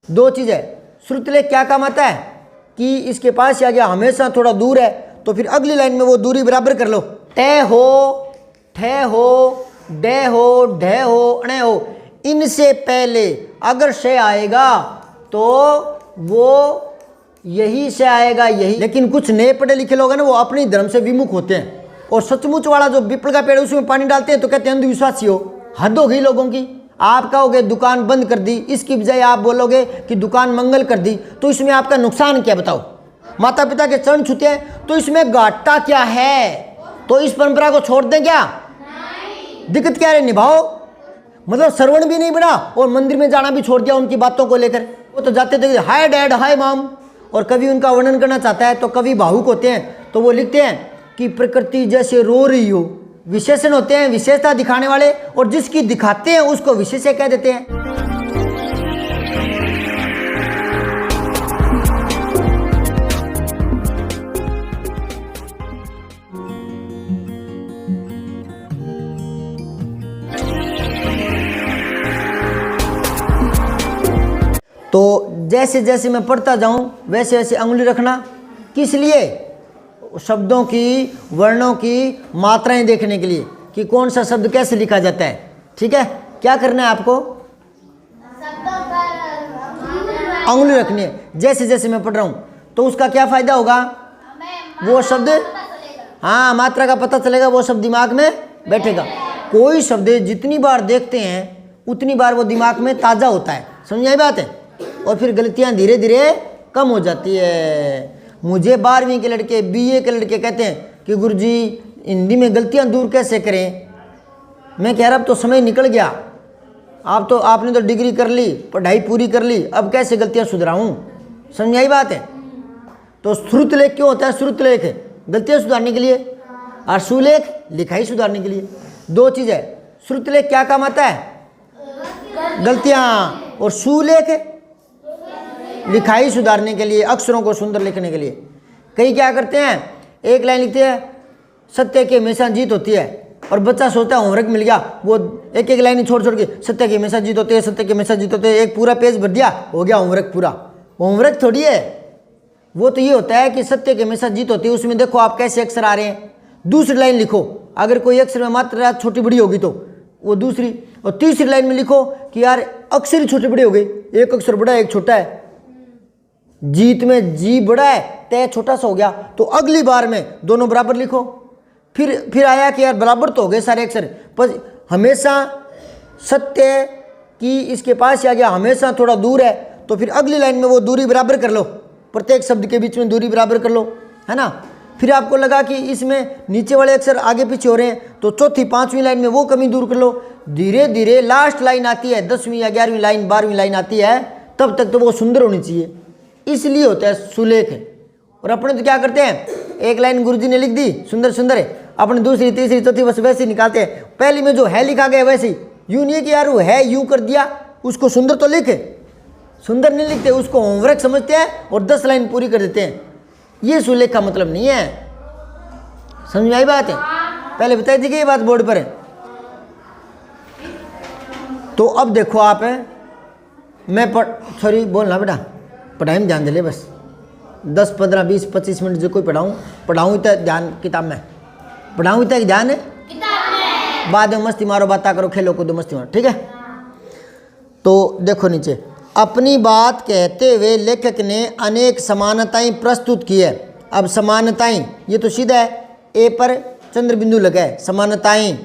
दो चीज़ है। श्रुतलेख क्या काम आता है कि इसके पास या गया हमेशा थोड़ा दूर है, तो फिर अगली लाइन में वो दूरी बराबर कर लो। टे हो, ठे हो, डे हो, ढे हो, अणे हो, इनसे पहले अगर से आएगा तो वो यही से आएगा, यही। लेकिन कुछ नए पढ़े लिखे लोग हैं ना, वो अपने धर्म से विमुख होते हैं और सचमुच वाला जो पीपल का पेड़ उसमें पानी डालते हैं तो कहते हैं अंधविश्वासी हो। हद हो गई लोगों की। आप कहोगे दुकान बंद कर दी, इसकी बजाय आप बोलोगे कि दुकान मंगल कर दी, तो इसमें आपका नुकसान क्या बताओ? माता पिता के चरण छूते हैं तो इसमें घाटा क्या है? तो इस परंपरा को छोड़ दें क्या? नहीं। दिक्कत क्या है? निभाओ। मतलब श्रवण भी नहीं बना और मंदिर में जाना भी छोड़ दिया उनकी बातों को लेकर। वो तो जाते थे हाय डैड हाय मॉम, और कवि उनका वर्णन करना चाहता है तो कवि भावुक होते हैं तो वो लिखते हैं कि प्रकृति जैसे रो रही हो। विशेषण होते हैं विशेषता दिखाने वाले, और जिसकी दिखाते हैं उसको विशेषण कह देते हैं। तो जैसे जैसे मैं पढ़ता जाऊं वैसे वैसे अंगुली रखना। किस लिए? शब्दों की, वर्णों की मात्राएं देखने के लिए कि कौन सा शब्द कैसे लिखा जाता है। ठीक है, क्या करना है आपको? अंगुली रखनी है। जैसे जैसे मैं पढ़ रहा हूँ तो उसका क्या फायदा होगा? वो शब्द, हाँ, मात्रा का पता चलेगा, वो शब्द दिमाग में बैठेगा। कोई शब्द जितनी बार देखते हैं उतनी बार वो दिमाग में ताज़ा होता है। समझ आई बात है? और फिर गलतियाँ धीरे धीरे कम हो जाती है। मुझे 12वीं के लड़के, BA के लड़के कहते हैं कि गुरुजी हिंदी में गलतियाँ दूर कैसे करें? मैं कह रहा अब तो समय निकल गया, आपने तो डिग्री कर ली, पढ़ाई पूरी कर ली, अब कैसे गलतियाँ सुधराऊँ? समझ आई बात है? तो श्रुतलेख क्यों होता है? श्रुतलेख गलतियाँ सुधारने के लिए, और सुलेख लिखाई सुधारने के लिए। दो चीज़ है। श्रुतलेख क्या काम आता है? गलतियाँ, और सुलेख लिखाई सुधारने के लिए, अक्षरों को सुंदर लिखने के लिए। कई क्या करते हैं, एक लाइन लिखते हैं सत्य की हमेशा जीत होती है, और बच्चा सोचता है होमवर्क मिल गया, वो एक एक लाइन छोड़ छोड़ के सत्य की हमेशा जीत होती है, सत्य की हमेशा जीत होती है, एक पूरा पेज भर दिया, हो गया होमवर्क पूरा। होमवर्क थोड़ी है वो, तो ये होता है कि सत्य की हमेशा जीत होती है। उसमें देखो आप कैसे अक्षर आ रहे हैं। दूसरी लाइन लिखो, अगर कोई अक्षर में मात्रा छोटी बड़ी होगी तो वो दूसरी, और तीसरी लाइन में लिखो कि यार अक्षर ही छोटे बड़े हो गए, एक अक्षर बड़ा है एक छोटा है, जीत में जी बड़ा है तय छोटा सा हो गया, तो अगली बार में दोनों बराबर लिखो। फिर आया कि यार बराबर तो हो गए सारे अक्षर, पर हमेशा सत्य की इसके पास आ गया हमेशा थोड़ा दूर है, तो फिर अगली लाइन में वो दूरी बराबर कर लो, प्रत्येक शब्द के बीच में दूरी बराबर कर लो, है ना। फिर आपको लगा कि इसमें नीचे वाले अक्षर आगे पीछे हो रहे हैं, तो चौथी 5वीं लाइन में वो कमी दूर कर लो। धीरे धीरे लास्ट लाइन आती है, 10वीं या 11वीं लाइन, 12वीं लाइन आती है, तब तक तो वो सुंदर होनी चाहिए, इसलिए होता है सुलेख। और अपने तो क्या करते हैं, एक लाइन गुरुजी ने लिख दी सुंदर सुंदर है, अपने दूसरी तीसरी चौथी बस वैसे ही निकालते हैं। पहली में जो है लिखा गया वैसे ही, यूँ नहीं कि यार वो है यूँ कर दिया, उसको सुंदर तो लिखे, सुंदर नहीं लिखते, उसको होमवर्क समझते हैं और 10 लाइन पूरी कर देते हैं। ये सुलेख का मतलब नहीं है। समझ में आई बात है? पहले बताई थी कि ये बात बोर्ड पर है। तो अब देखो आप, मैं सॉरी बोलना बेटा, पढ़ाई में ध्यान दे ले बस, 10 15 20 25 मिनट जो कोई पढ़ाऊँ इतना ध्यान किताब में, पढ़ाऊँ इतना ध्यान है बाद में मस्ती मारो, बातें करो, खेलो कूदो, मस्ती मारो, ठीक है। तो देखो नीचे, अपनी बात कहते हुए लेखक ने अनेक समानताएं प्रस्तुत की है। अब समानताएं, ये तो सीधा है, ए पर चंद्र बिंदु लगा है, समानताएं,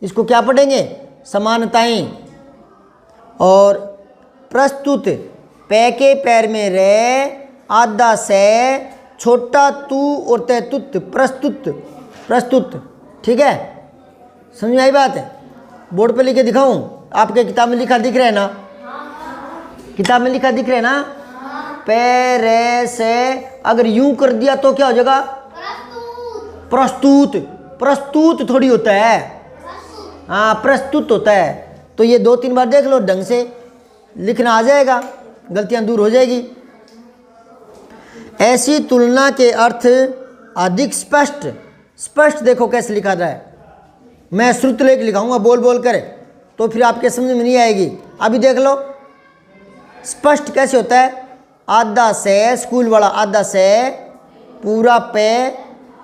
इसको क्या पढ़ेंगे? समानताएं। और प्रस्तुत, पै के पैर में रे, आधा से, छोटा तू और तैतुत, प्रस्तुत, प्रस्तुत, ठीक है। समझ में आई बात है? बोर्ड पे लिखे दिखाऊं? आपके किताब में लिखा दिख रहा है ना? किताब में लिखा दिख रहा है ना? पैरे से अगर यूं कर दिया तो क्या हो जाएगा? प्रस्तुत। प्रस्तुत थोड़ी होता है, हाँ प्रस्तुत होता है। तो ये 2-3 बार देख लो, ढंग से लिखना आ जाएगा, गलतियां दूर हो जाएगी। ऐसी तुलना के अर्थ अधिक स्पष्ट, स्पष्ट देखो कैसे लिखा रहा है। मैं श्रुतलेख लिखाऊंगा बोल बोल कर, तो फिर आपके समझ में नहीं आएगी। अभी देख लो, स्पष्ट कैसे होता है? आधा से, स्कूल वाला आधा से, पूरा पे,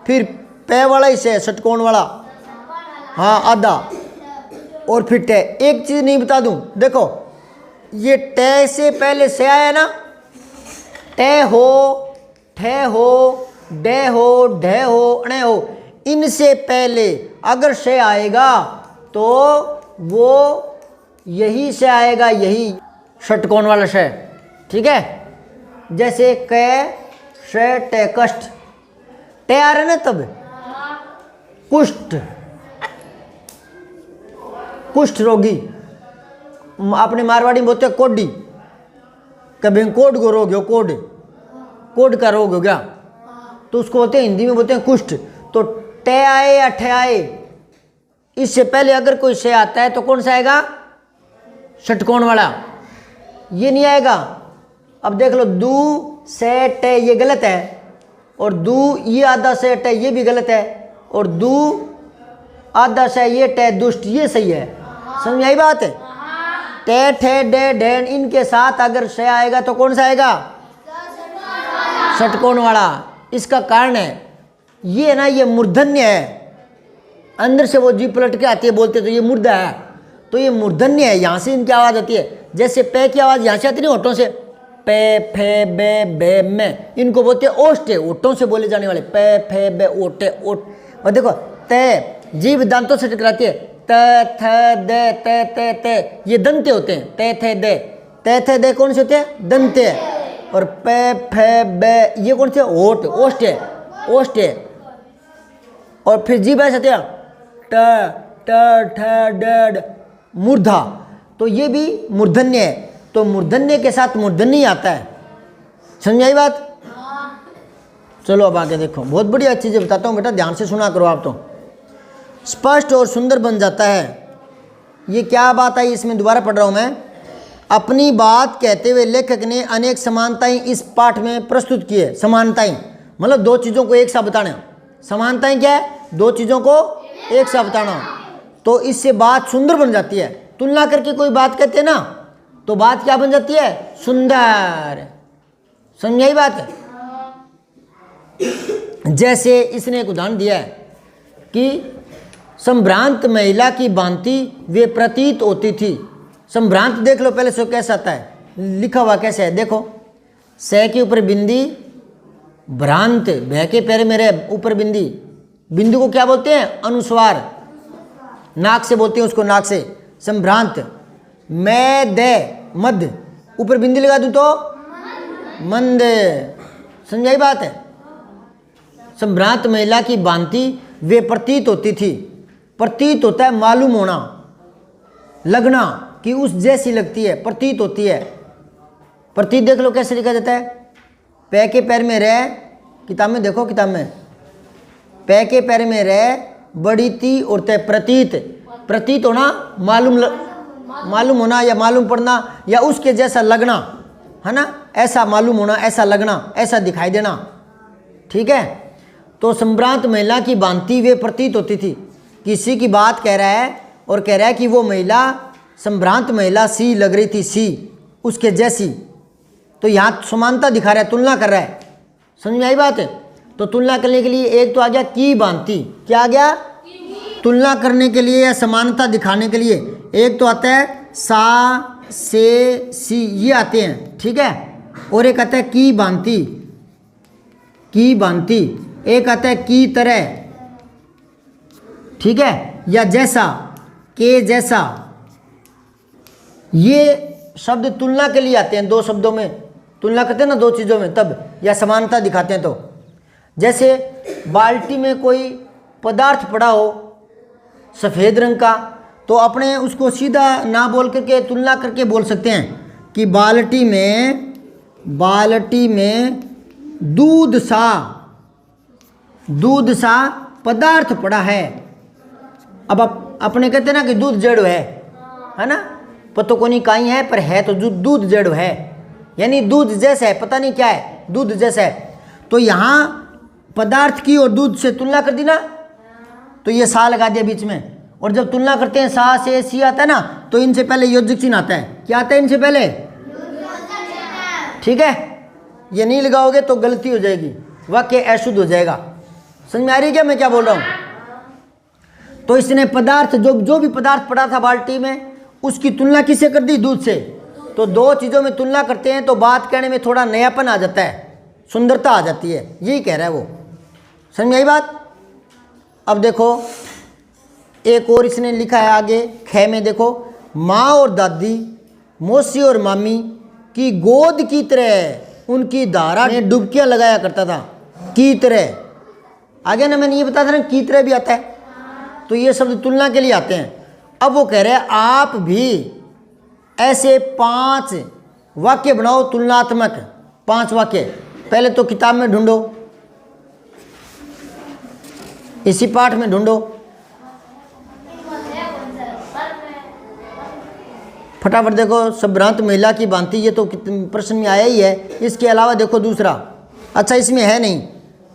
फिर पे वाला ही से, षटकोण वाला, हाँ आधा, और फिर टे। एक चीज नहीं बता दूं, देखो ये टे से पहले से आया ना, टे हो, ठे हो, डे हो, ढे हो, अणे हो, इनसे पहले अगर से आएगा तो वो यही से आएगा, यही षटकोण वाला से। ठीक है, जैसे कै, से, टे, कष्ट, टे आ रहा ना तब कुष्ठ, कुष्ठ रोगी, अपने मारवाड़ी में बोलते हैं कोडी, कभी कोड को रोग हो, कोड, कोड का रोग हो गया तो उसको बोलते हैं, हिंदी में बोलते हैं कुष्ठ। तो टे आए या ठे आए, इससे पहले अगर कोई से आता है तो कौन सा आएगा? षटकोण वाला, ये नहीं आएगा। अब देख लो, दू से टे ये गलत है, और दू ये आधा से टे ये भी गलत है, और दू आधा से ये टे दुष्ट ये सही है। समझ आई बात है? टे, ठे, डे, ढेन, इनके साथ अगर से आएगा तो कौन सा आएगा? षटकोण वाला। इसका कारण है ये ना, ये मूर्धन्य है, अंदर से वो जीभ पलट के आती है, बोलते तो ये मुर्दा है, तो ये मूर्धन्य है, यहाँ से इनकी आवाज़ आती है। जैसे पे की आवाज़ यहाँ से आती नहीं होठों से, पे, फे, बे, बे, में, इनको बोलते हैं ओष्टे, होठों से बोले जाने वाले, पे, फे, बे, ओटे, ओट। और देखो ते, जीभ दांतों से टकराती है, त, थ, दे, ते, ते, ते, ये दंते होते हैं, ते, थे, दे, ते, थे, दे कौन से होते हैं? दंते। और पे, फे, बे ये कौन से? होठ, ओष्टे, ओष्टे। और फिर जीभ ऐसे ट, ट, ठ, ड, मूर्धा, तो ये भी मूर्धन्य है, तो मूर्धन्य के साथ मूर्धन्य ही आता है। समझ आई बात? चलो अब आगे देखो, बहुत बढ़िया चीज़ें बताता हूँ बेटा, ध्यान से सुना करो आप तो। स्पष्ट और सुंदर बन जाता है। ये क्या बात आई, इसमें दोबारा पढ़ रहा हूँ मैं। अपनी बात कहते हुए लेखक ने अनेक समानताएं इस पाठ में प्रस्तुत की है। समानताएं मतलब दो चीज़ों को एक साथ बताना। समानताएं क्या है? दो चीज़ों को एक साथ बताना, तो इससे बात सुंदर बन जाती है। तुलना करके कोई बात कहते हैं ना, तो बात क्या बन जाती है? सुंदर। समझ आई बात? जैसे इसने एक उदाहरण दिया है कि संभ्रांत महिला की भांति वे प्रतीत होती थी। संभ्रांत देख लो पहले से कैसा आता है, लिखा हुआ कैसे है देखो, से के ऊपर बिंदी, भ्रांत, भय के पैर में रहे ऊपर बिंदी, बिंदु को क्या बोलते हैं? अनुस्वार, नाक से बोलते हैं उसको, नाक से। संभ्रांत, मैं दे, मध्य, ऊपर बिंदी लगा दूं तो मंद। समझाई बात है? संभ्रांत महिला की भांति वे प्रतीत होती थी। प्रतीत होता है मालूम होना, लगना, कि उस जैसी लगती है, प्रतीत होती है। प्रतीत देख लो कैसे लिखा जाता है, पै के पैर में रह, किताब में देखो, किताब में पै के पैर में रह, बड़ी ती और तय, प्रतीत। प्रतीत होना, मालूम होना या मालूम पड़ना या उसके जैसा लगना, है ना? ऐसा मालूम होना, ऐसा लगना, ऐसा दिखाई देना। ठीक है, तो संभ्रांत महिला की भांति वे प्रतीत होती थी। किसी की बात कह रहा है और कह रहा है कि वो महिला, संभ्रांत महिला सी लग रही थी, सी उसके जैसी। तो यहाँ समानता दिखा रहा है, तुलना कर रहा है। समझ में आई बात है? तो तुलना करने के लिए एक तो आ गया की भांति, क्या आ गया? तुलना करने के लिए या समानता दिखाने के लिए एक तो आता है सा, से, सी, ये आते हैं। ठीक है, और एक आता है की भांति, की भांति, एक आता है की तरह, ठीक है, या जैसा, के जैसा। ये शब्द तुलना के लिए आते हैं, दो शब्दों में तुलना करते हैं ना, दो चीज़ों में, तब या समानता दिखाते हैं। तो जैसे बाल्टी में कोई पदार्थ पड़ा हो सफ़ेद रंग का, तो अपने उसको सीधा ना बोल करके तुलना करके बोल सकते हैं कि बाल्टी में दूध सा पदार्थ पड़ा है। अब अपने कहते हैं ना कि दूध जड़ है ना, पतो को नहीं काई है, पर है तो दूध जड़ है, यानी दूध जैसा है, पता नहीं क्या है, दूध जैसा है। तो यहाँ पदार्थ की और दूध से तुलना कर दी ना, तो ये सा लगा दिया बीच में। और जब तुलना करते हैं सा से सी आता है ना, तो इनसे पहले योजक चिन्ह आता है। क्या आता है इनसे पहले? ठीक है, ये नहीं लगाओगे तो गलती हो जाएगी, वाक्य अशुद्ध हो जाएगा। समझ में आ रही है क्या मैं क्या बोल रहा हूँ? तो इसने पदार्थ जो भी पदार्थ पड़ा था बाल्टी में, उसकी तुलना किससे कर दी? दूध से। तो दो चीज़ों में तुलना करते हैं तो बात कहने में थोड़ा नयापन आ जाता है, सुंदरता आ जाती है, यही कह रहा है वो। समझ में आई बात? अब देखो एक और इसने लिखा है आगे ख में, देखो माँ और दादी, मौसी और मामी की गोद की तरह उनकी धारा में डुबकियां लगाया करता था। की तरह आगे ना मैंने ये बताया था ना, की तरह भी आता है, तो ये शब्द तुलना के लिए आते हैं। अब वो कह रहे हैं आप भी ऐसे 5 वाक्य बनाओ तुलनात्मक, 5 वाक्य। पहले तो किताब में ढूंढो, इसी पाठ में ढूंढो, फटाफट देखो। संभ्रांत महिला की भांति, ये तो प्रश्न में आया ही है। इसके अलावा देखो दूसरा, अच्छा इसमें है नहीं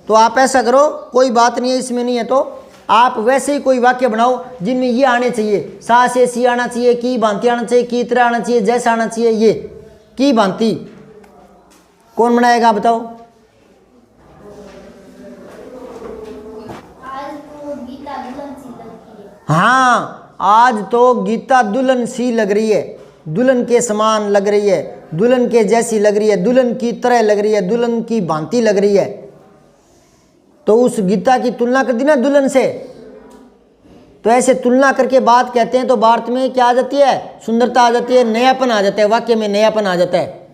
तो आप ऐसा करो, कोई बात नहीं है, इसमें नहीं है तो आप वैसे ही कोई वाक्य बनाओ जिनमें ये आने चाहिए, सा से सी आना चाहिए, की भांति आना चाहिए, की तरह आना चाहिए, जैसा आना चाहिए। ये की भांति कौन बनाएगा बताओ? हाँ, आज तो गीता दुल्हन सी लग रही है, दुल्हन के समान लग रही है, दुल्हन के जैसी लग रही है, दुल्हन की तरह लग रही है, दुल्हन की भांति लग रही है। तो उस गीता की तुलना कर दी ना दुल्हन से, तो ऐसे तुलना करके बात कहते हैं तो वार्ता में क्या आ जाती है? सुंदरता आ जाती है, नयापन आ जाता है, वाक्य में नयापन आ जाता है,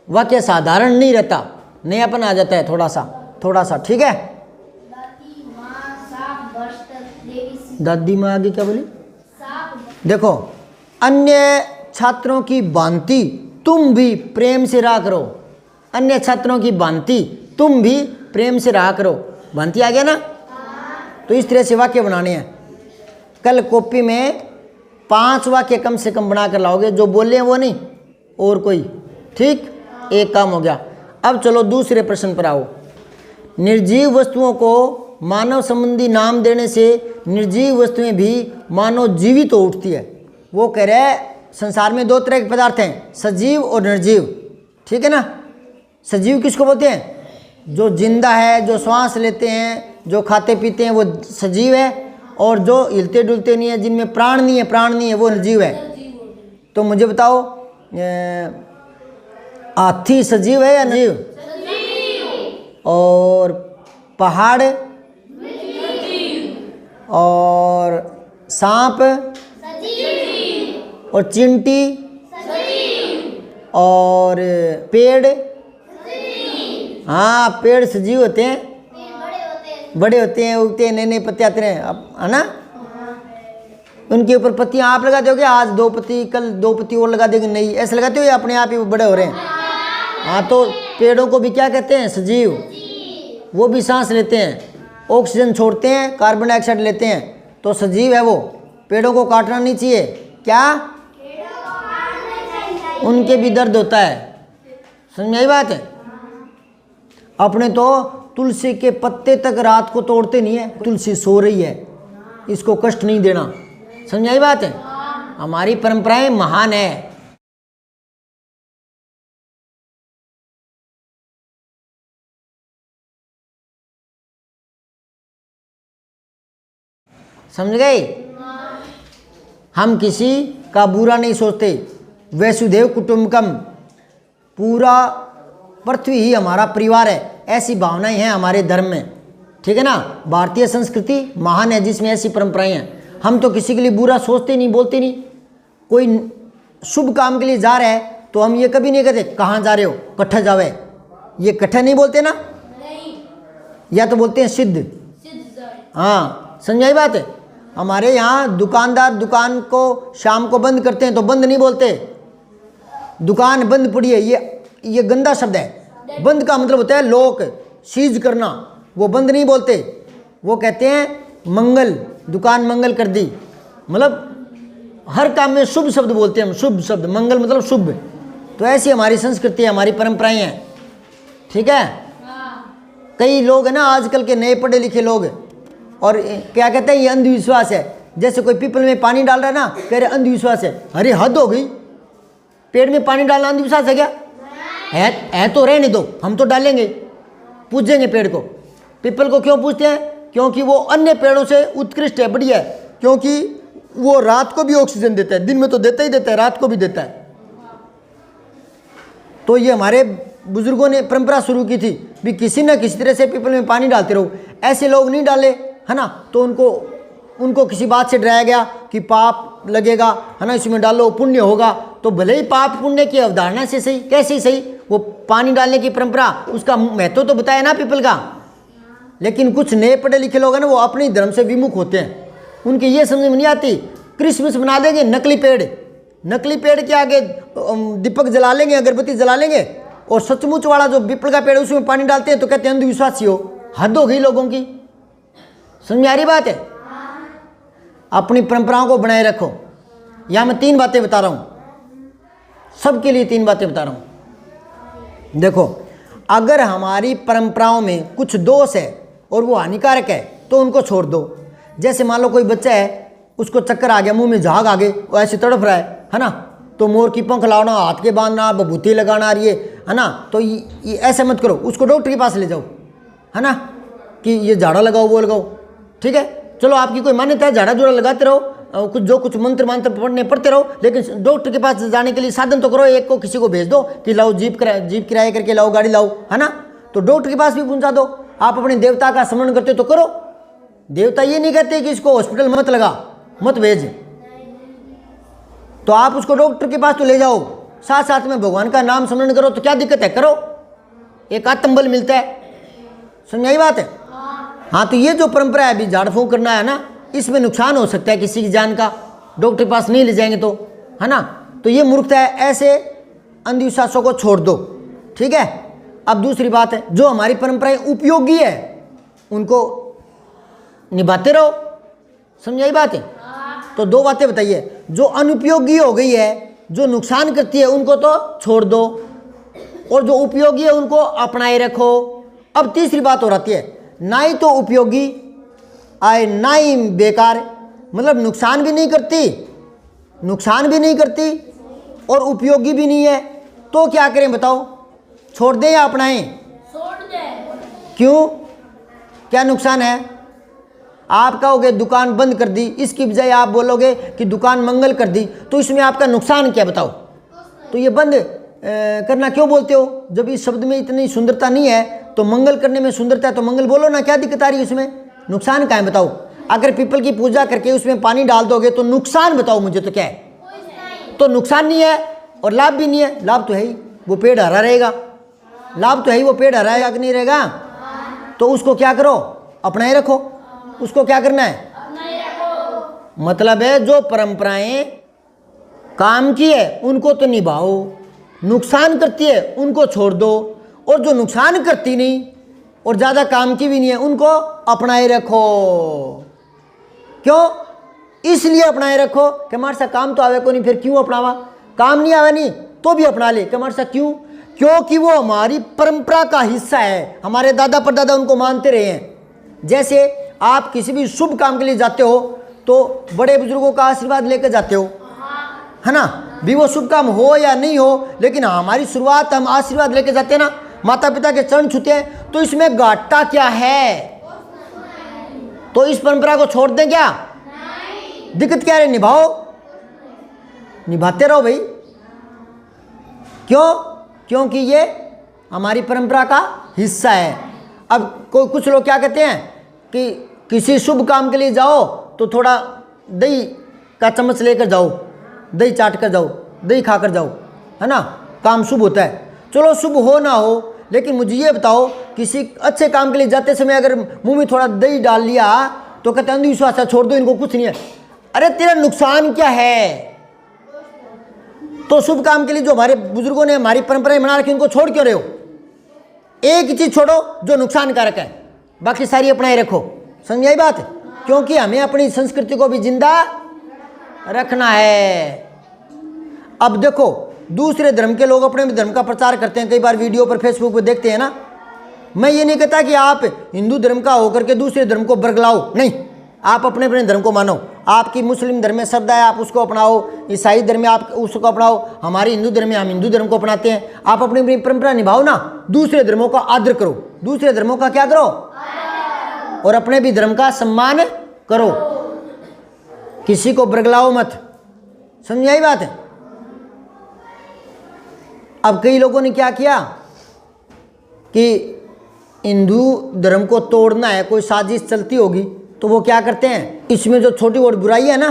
वाक्य साधारण नहीं रहता, नयापन आ जाता है थोड़ा सा। ठीक है, दादी माँ आगे क्या बोली? देखो, अन्य छात्रों की भांति तुम भी प्रेम से रहा करो, अन्य छात्रों की भांति तुम भी प्रेम से रहा करो। भांति आ गया ना? तो इस तरह से वाक्य बनाने हैं। कल कॉपी में 5 वाक्य कम से कम बना कर लाओगे, जो बोले हैं वो नहीं और कोई। ठीक, एक काम हो गया। अब चलो दूसरे प्रश्न पर आओ। निर्जीव वस्तुओं को मानव संबंधी नाम देने से निर्जीव वस्तुएं भी मानव जीवित हो उठती है। वो कह रहे हैं संसार में 2 तरह के पदार्थ हैं, सजीव और निर्जीव। ठीक है ना? सजीव किसको बोलते हैं? जो जिंदा है, जो श्वास लेते हैं, जो खाते पीते हैं, वो सजीव है। और जो हिलते डुलते नहीं है, जिनमें प्राण नहीं है, वो निर्जीव है। तो मुझे बताओ, हाथी सजीव है या निर्जीव? और पहाड़ और सांप और चींटी और पेड़, हाँ पेड़ सजीव होते हैं, बड़े होते हैं, उगते हैं, नए नए पत्ते आते हैं, है ना? उनके ऊपर पत्तियां आप लगा दोगे, आज 2 पत्ती, कल 2 पत्ती और लगा देंगे, नहीं ऐसे लगाते हो या अपने आप ही बड़े हो रहे हैं? हाँ, तो पेड़ों को भी क्या कहते हैं? सजीव। वो भी सांस लेते हैं, ऑक्सीजन छोड़ते हैं, कार्बन डाइऑक्साइड लेते हैं, तो सजीव है वो। पेड़ों को काटना नहीं चाहिए, क्या? उनके भी दर्द होता है। समझ में आई बात है? अपने तो तुलसी के पत्ते तक रात को तोड़ते नहीं है, तुलसी सो रही है, इसको कष्ट नहीं देना। समझ आई बात है? हमारी परंपराएं महान है। समझ गए? हम किसी का बुरा नहीं सोचते। वसुधैव कुटुंबकम, पूरा पृथ्वी ही हमारा परिवार है, ऐसी भावनाएं हैं हमारे धर्म में। ठीक है ना? भारतीय संस्कृति महान है जिसमें ऐसी परंपराएं हैं। हम तो किसी के लिए बुरा सोचते नहीं, बोलते नहीं। कोई शुभ काम के लिए जा रहा है तो हम ये कभी नहीं कहते कहाँ जा रहे हो, कट्ठा जावे, ये कट्ठा नहीं बोलते ना? नहीं। या तो बोलते हैं सिद्ध। हाँ, समझाई बात है? हमारे यहाँ दुकानदार दुकान को शाम को बंद करते हैं तो बंद नहीं बोलते, दुकान बंद पड़ी है, ये गंदा शब्द है। बंद का मतलब होता है लॉक, सीज करना, वो बंद नहीं बोलते, वो कहते हैं मंगल, दुकान मंगल कर दी। मतलब हर काम में शुभ शब्द बोलते हैं हम, शुभ शब्द, मंगल मतलब शुभ। तो ऐसी हमारी संस्कृति है, हमारी परंपराएं हैं। ठीक है? कई लोग हैं ना आजकल के नए पढ़े लिखे लोग, और क्या कहते हैं ये अंधविश्वास है। जैसे कोई पीपल में पानी डाल रहा है ना, कह रहे अंधविश्वास है। अरे हद हो गई, पेड़ में पानी डालना अंधविश्वास है क्या? है तो रहने दो, हम तो डालेंगे, पूजेंगे पेड़ को। पीपल को क्यों पूजते हैं? क्योंकि वो अन्य पेड़ों से उत्कृष्ट है, बढ़िया है, क्योंकि वो रात को भी ऑक्सीजन देता है, दिन में तो देता ही देता है, रात को भी देता है। तो ये हमारे बुजुर्गों ने परंपरा शुरू की थी भी किसी न किसी तरह से पीपल में पानी डालते रहो। ऐसे लोग नहीं डाले, है ना, तो उनको किसी बात से डराया गया कि पाप लगेगा, है ना, इसमें डालो पुण्य होगा। तो भले ही पाप पुण्य की अवधारणा से सही, कैसे सही, वो पानी डालने की परंपरा, उसका महत्व तो बताया ना पीपल का। लेकिन कुछ नए पढ़े लिखे लोग हैं ना, वो अपने धर्म से विमुख होते हैं, उनकी ये समझ में नहीं आती। क्रिसमस बना देंगे नकली पेड़ के आगे दीपक जला लेंगे, अगरबत्ती जला लेंगे, और सचमुच वाला जो पीपल का पेड़ है उसमें पानी डालते हैं तो कहते हैं अंधविश्वासी हो। हद हो गई लोगों की। समझ में आ रही बात है? अपनी परंपराओं को बनाए रखो। यहां मैं 3 बातें बता रहा हूं, सबके लिए 3 बातें बता रहा हूं। देखो, अगर हमारी परंपराओं में कुछ दोष है और वो हानिकारक है तो उनको छोड़ दो। जैसे मान लो कोई बच्चा है, उसको चक्कर आ गया, मुंह में झाग आ गए, वो ऐसे तड़फ रहा है ना, तो मोर की पंख लाना, हाथ के बांधना, बभूती लगाना आ रही है ना, तो ये ऐसे मत करो, उसको डॉक्टर के पास ले जाओ, है ना, कि ये झाड़ा लगाओ, वो लगाओ, ठीक है। चलो आपकी कोई मान्यता है, झाड़ा जोड़ा लगाते रहो, कुछ मंत्र पढ़ते रहो, लेकिन डॉक्टर के पास जाने के लिए साधन तो करो। एक को किसी को भेज दो कि लाओ जीप किराया करके लाओ, गाड़ी लाओ, है ना, तो डॉक्टर के पास भी पहुंचा दो। आप अपने देवता का स्मरण करते हो तो करो। देवता ये नहीं कहते कि इसको हॉस्पिटल मत लगा, मत भेज, तो आप उसको डॉक्टर के पास तो ले जाओ, साथ साथ में भगवान का नाम स्मरण करो, तो क्या दिक्कत है, करो, एक आत्मबल मिलता है। समझ आई बात है? हाँ, तो ये जो परंपरा है अभी झाड़ फूंक करना है ना, इसमें नुकसान हो सकता है किसी की जान का, डॉक्टर के पास नहीं ले जाएंगे तो, है ना, तो ये मूर्खता है। ऐसे अंधविश्वासों को छोड़ दो, ठीक है। अब दूसरी बात है, जो हमारी परंपराएं उपयोगी है उनको निभाते रहो। समझ आई बात है? तो 2 बातें बताइए, जो अनुपयोगी हो गई है, जो नुकसान करती है, उनको तो छोड़ दो, और जो उपयोगी है उनको अपनाए रखो। अब तीसरी बात हो जाती है, ना ही तो उपयोगी आए ना ही बेकार, मतलब नुकसान भी नहीं करती और उपयोगी भी नहीं है, तो क्या करें बताओ? छोड़ दें या अपनाएं? छोड़ दें। क्यों? क्या नुकसान है? आप कहोगे दुकान बंद कर दी, इसकी बजाय आप बोलोगे कि दुकान मंगल कर दी, तो इसमें आपका नुकसान क्या बताओ? तो ये बंद करना क्यों बोलते हो? जब इस शब्द में इतनी सुंदरता नहीं है तो मंगल करने में सुंदरता है, तो मंगल बोलो ना, क्या दिक्कत आ रही है उसमें? नुकसान क्या है बताओ? अगर पीपल की पूजा करके उसमें पानी डाल दोगे तो नुकसान बताओ मुझे, तो क्या है? तो नुकसान नहीं है और लाभ भी नहीं है। लाभ तो है ही, वो पेड़ हरा रहेगा, लाभ तो है ही, वो पेड़ हराएगा कि नहीं रहेगा? तो उसको क्या करो? अपनाए रखो। उसको क्या करना है? मतलब है जो परंपराएं काम की है उनको तो निभाओ, नुकसान करती है उनको छोड़ दो, और जो नुकसान करती नहीं और ज़्यादा काम की भी नहीं है उनको अपनाए रखो। क्यों? इसलिए अपनाए रखो कि हमारे साथ काम तो आवे को नहीं, फिर क्यों अपनावा? काम नहीं आवे नहीं तो भी अपना ले, कि हमारे साथ क्यों? क्योंकि वो हमारी परंपरा का हिस्सा है, हमारे दादा परदादा उनको मानते रहे हैं। जैसे आप किसी भी शुभ काम के लिए जाते हो तो बड़े बुजुर्गों का आशीर्वाद लेकर जाते हो, है ना, भी वो शुभ काम हो या नहीं हो, लेकिन हमारी शुरुआत हम आशीर्वाद लेके जाते हैं ना, माता पिता के चरण छूते हैं, तो इसमें घाटा क्या है? तो इस परंपरा को छोड़ दें क्या? दिक्कत क्या है? निभाओ, निभाते रहो भाई। क्यों? क्योंकि ये हमारी परंपरा का हिस्सा है। अब कुछ लोग क्या कहते हैं कि किसी शुभ काम के लिए जाओ तो थोड़ा दही का चम्मच लेकर जाओ, दही चाट कर जाओ, दही खा कर जाओ, है ना, काम शुभ होता है। चलो शुभ हो ना हो, लेकिन मुझे ये बताओ, किसी अच्छे काम के लिए जाते समय अगर मुंह में थोड़ा दही डाल लिया तो कहते हैं अंधविश्वास है, छोड़ दो इनको, कुछ नहीं है। अरे तेरा नुकसान क्या है? तो शुभ काम के लिए जो हमारे बुजुर्गों ने हमारी परंपराएं बना रखी उनको छोड़ क्यों रहे हो? एक ही चीज छोड़ो जो नुकसानकारक है, बाकी सारी अपनाए रखो। समझ आई बात? क्योंकि हमें अपनी संस्कृति को भी जिंदा रखना है। अब देखो, दूसरे धर्म के लोग अपने धर्म का प्रचार करते हैं, कई बार वीडियो पर फेसबुक पर देखते हैं ना। मैं ये नहीं कहता कि आप हिंदू धर्म का होकर के दूसरे धर्म को बरगलाओ, नहीं, आप अपने अपने धर्म को मानो आपकी मुस्लिम धर्म में श्रद्धा है, आप उसको अपनाओ, ईसाई धर्म में आप उसको अपनाओ, हमारी हिंदू धर्म में हम हिंदू धर्म को अपनाते हैं। आप अपनी अपनी परंपरा निभाओ ना, दूसरे धर्मों का आदर करो, दूसरे धर्मों का क्या करो, और अपने भी धर्म का सम्मान करो, किसी को बरगलाओ मत। समझ आई बात है? अब कई लोगों ने क्या किया कि हिंदू धर्म को तोड़ना है, कोई साजिश चलती होगी तो वो क्या करते हैं, इसमें जो छोटी मोटी बुराई है ना,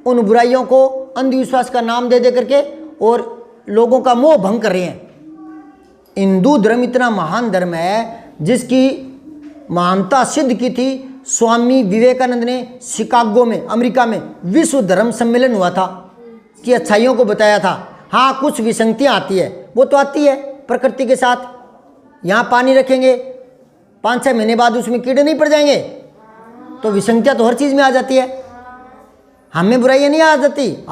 उन बुराइयों को अंधविश्वास का नाम दे दे करके और लोगों का मोह भंग कर रहे हैं। हिंदू धर्म इतना महान धर्म है जिसकी महानता सिद्ध की थी स्वामी विवेकानंद ने शिकागो में, अमेरिका में विश्व धर्म सम्मेलन हुआ था, कि अच्छाइयों को बताया था। हाँ, कुछ विसंगतियाँ आती है, वो तो आती है प्रकृति के साथ। यहाँ पानी रखेंगे 5-6 महीने बाद उसमें कीड़े नहीं पड़ जाएंगे, तो विसंगतियाँ तो हर चीज़ में आ जाती है। हमें बुराइयाँ नहीं आ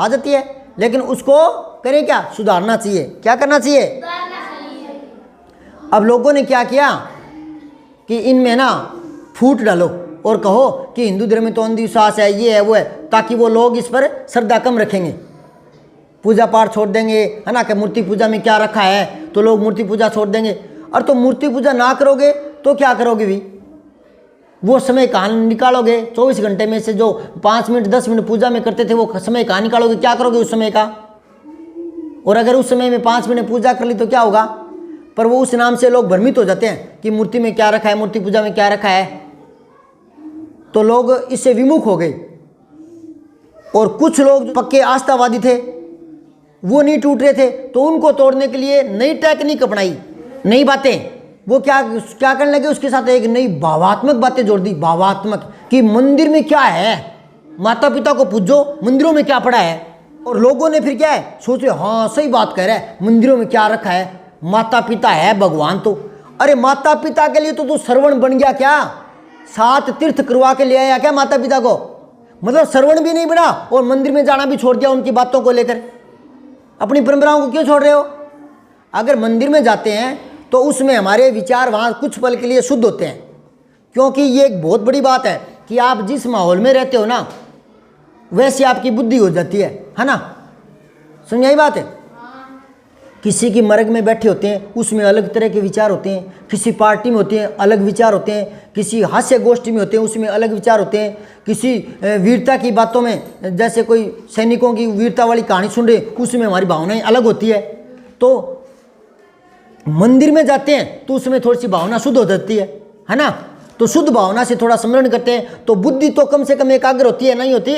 जाती है, लेकिन उसको करें क्या, सुधारना चाहिए। क्या करना चाहिए? अब लोगों ने क्या किया कि इनमें ना फूट डालो और कहो कि हिंदू धर्म में तो अंधविश्वास है, ये है वो है, ताकि वो लोग इस पर श्रद्धा कम रखेंगे, पूजा पाठ छोड़ देंगे, है ना, कि मूर्ति पूजा में क्या रखा है, तो लोग मूर्ति पूजा छोड़ देंगे। और तो मूर्ति पूजा ना करोगे तो क्या करोगे भी, वो समय कहाँ निकालोगे? 24 घंटे में से जो 5 मिनट 10 मिनट पूजा में करते थे, वो समय कहाँ निकालोगे? क्या करोगे उस समय का? और अगर उस समय में 5 मिनट पूजा कर ली तो क्या होगा? पर वो उस नाम से लोग भ्रमित हो जाते हैं कि मूर्ति में क्या रखा है, मूर्ति पूजा में क्या रखा है, तो लोग इससे विमुख हो गए। और कुछ लोग पक्के आस्थावादी थे, वो नहीं टूट रहे थे, तो उनको तोड़ने के लिए नई टेक्निक अपनाई, नई बातें। वो क्या करने लगे, उसके साथ एक नई भावात्मक बातें जोड़ दी, भावात्मक, कि मंदिर में क्या है, माता पिता को पूजो, मंदिरों में क्या पड़ा है। और लोगों ने फिर क्या है सोचे, हाँ सही बात कह रहा है, मंदिरों में क्या रखा है, माता पिता है भगवान तो। अरे माता पिता के लिए तो तू श्रवण बन गया क्या? 7 तीर्थ करवा के ले आया क्या माता पिता को? मतलब श्रवण भी नहीं बना और मंदिर में जाना भी छोड़ दिया उनकी बातों को लेकर। अपनी परंपराओं को क्यों छोड़ रहे हो? अगर मंदिर में जाते हैं तो उसमें हमारे विचार वहाँ कुछ पल के लिए शुद्ध होते हैं, क्योंकि ये एक बहुत बड़ी बात है कि आप जिस माहौल में रहते हो ना, वैसे आपकी बुद्धि हो जाती है ना। समझ आई बात है? किसी की मर्ग में बैठे होते हैं, उसमें अलग तरह के विचार होते हैं, किसी पार्टी में होते हैं अलग विचार होते हैं, किसी हास्य गोष्ठी में होते हैं उसमें अलग विचार होते हैं, किसी वीरता की बातों में, जैसे कोई सैनिकों की वीरता वाली कहानी सुन रहे, उसमें हमारी भावनाएं अलग होती है। तो मंदिर में जाते हैं तो उसमें थोड़ी सी भावना शुद्ध हो जाती है ना। तो शुद्ध भावना से थोड़ा स्मरण करते हैं तो बुद्धि तो कम से कम एकाग्र होती है, नहीं होती?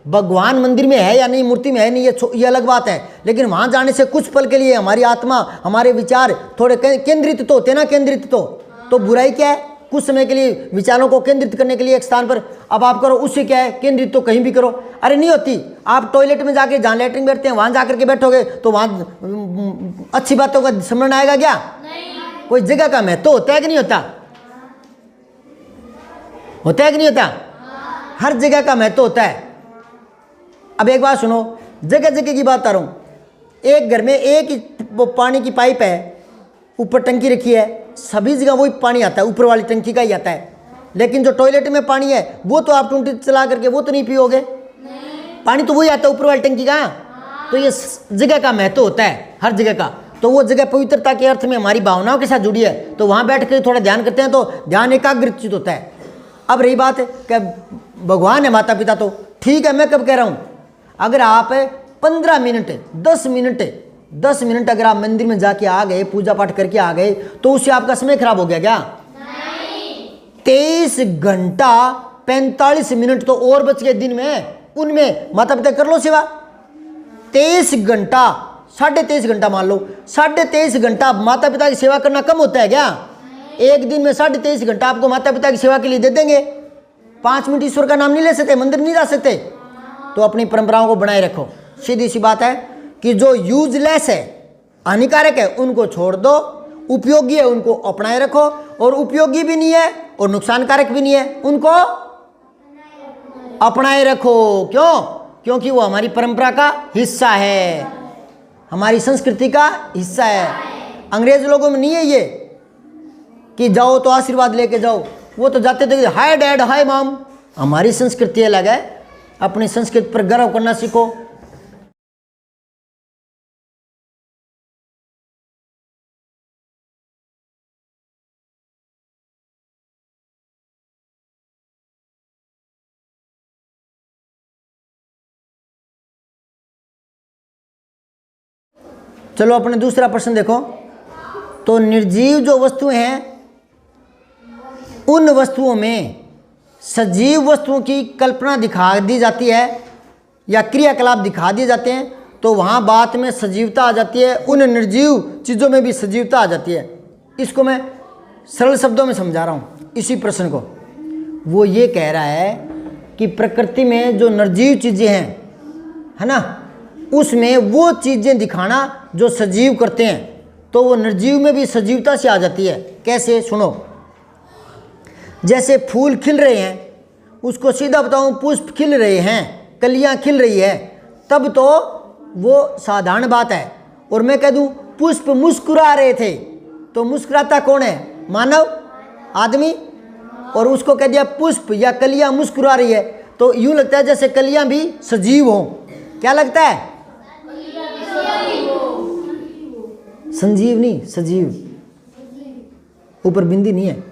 भगवान मंदिर में है या नहीं, मूर्ति में है नहीं, ये अलग बात है, लेकिन वहां जाने से कुछ पल के लिए हमारी आत्मा, हमारे विचार थोड़े केंद्रित तो होते ना, केंद्रित तो बुराई क्या है, कुछ समय के लिए विचारों को केंद्रित करने के लिए एक स्थान पर अब आप करो, उससे क्या है, केंद्रित तो कहीं भी करो। अरे नहीं होती। आप टॉयलेट में जाके, जहाँ लेटरिन बैठते हैं वहां जाकर के बैठोगे तो वहां अच्छी बातों का स्मरण आएगा क्या? नहीं। कोई जगह का महत्व होता है कि नहीं होता? होता है कि नहीं होता? हर जगह का महत्व होता है। अब एक बात सुनो, जगह जगह की बात कर रहा हूं। एक घर में एक ही वो पानी की पाइप है, ऊपर टंकी रखी है, सभी जगह वही पानी आता है, ऊपर वाली टंकी का ही आता है। लेकिन जो टॉयलेट में पानी है वो तो आप टूटी चला करके वो तो नहीं पियोगे, पानी तो वही आता है ऊपर वाली टंकी का। तो ये जगह का महत्व होता है, हर जगह का। तो वो जगह पवित्रता के अर्थ में हमारी भावनाओं के साथ जुड़ी है, तो वहां बैठ कर थोड़ा ध्यान करते हैं तो ध्यान एकाग्रचित होता है। अब रही बात है कि भगवान है, माता पिता, तो ठीक है। मैं कब कह रहा हूं, अगर आप 15 मिनट 10 मिनट अगर आप मंदिर में जाके आ गए, पूजा पाठ करके आ गए, तो उससे आपका समय खराब हो गया क्या? नहीं। 23 घंटा 45 मिनट तो और बच गए दिन में, उनमें माता पिता कर लो सेवा। 23 घंटा, 23.5 घंटा मान लो, 23.5 घंटा माता पिता की सेवा करना कम होता है क्या? एक दिन में 23.5 घंटा आपको माता पिता की सेवा के लिए दे देंगे। 5 मिनट ईश्वर का नाम नहीं ले सकते, मंदिर नहीं जा सकते, तो अपनी परंपराओं को बनाए रखो। सीधी सी बात है कि जो यूजलेस है, हानिकारक है, उनको छोड़ दो, उपयोगी है उनको अपनाए रखो, और उपयोगी भी नहीं है और नुकसानकारक भी नहीं है उनको अपनाए रखो। क्यों? क्योंकि वो हमारी परंपरा का हिस्सा है, हमारी संस्कृति का हिस्सा है। अंग्रेज लोगों में नहीं है ये कि जाओ तो आशीर्वाद लेके जाओ, वो तो जाते थे हाय डैड हाय मॉम। हमारी संस्कृति अलग है, अपनी संस्कृति पर गर्व करना सीखो। चलो अपने दूसरा प्रश्न देखो। तो निर्जीव जो वस्तुएं हैं उन वस्तुओं में सजीव वस्तुओं की कल्पना दिखा दी जाती है या क्रियाकलाप दिखा दिए जाते हैं, तो वहाँ बात में सजीवता आ जाती है, उन निर्जीव चीज़ों में भी सजीवता आ जाती है। इसको मैं सरल शब्दों में समझा रहा हूँ इसी प्रश्न को। वो ये कह रहा है कि प्रकृति में जो निर्जीव चीज़ें हैं, है ना, उसमें वो चीज़ें दिखाना जो सजीव करते हैं, तो वो निर्जीव में भी सजीवता से आ जाती है। कैसे, सुनो। जैसे फूल खिल रहे हैं, उसको सीधा बताऊं पुष्प खिल रहे हैं, कलियां खिल रही है, तब तो वो साधारण बात है। और मैं कह दूं पुष्प मुस्कुरा रहे थे, तो मुस्कुराता कौन है? मानव, आदमी। और उसको कह दिया पुष्प या कलियां मुस्कुरा रही है, तो यूं लगता है जैसे कलियां भी सजीव हों। क्या लगता है? संजीव नहीं, सजीव, ऊपर बिंदी नहीं है।